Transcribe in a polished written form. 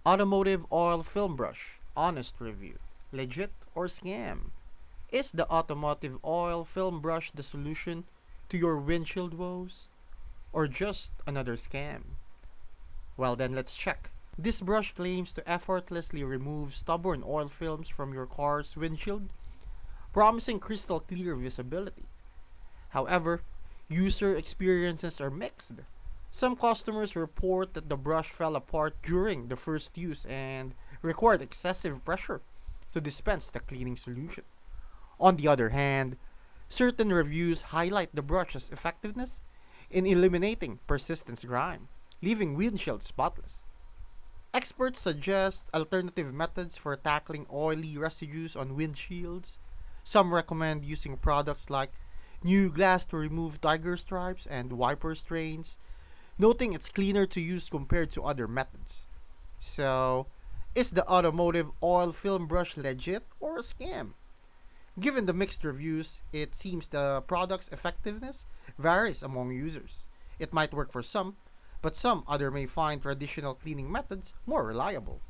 Automotive Oil Film Brush. Honest review. Legit or scam? Is the automotive oil film brush the solution to your windshield woes? Or just another scam? Well, then let's check. This brush claims to effortlessly remove stubborn oil films from your car's windshield, promising crystal clear visibility. However, user experiences are mixed. Some customers report that the brush fell apart during the first use and required excessive pressure to dispense the cleaning solution. On the other hand, certain reviews highlight the brush's effectiveness in eliminating persistent grime, leaving windshield spotless. Experts suggest alternative methods for tackling oily residues on windshields. Some recommend using products like new glass to remove tiger stripes and wiper stains, noting it's cleaner to use compared to other methods. So, is the automotive oil film brush legit or a scam? Given the mixed reviews, it seems the product's effectiveness varies among users. It might work for some, but some other may find traditional cleaning methods more reliable.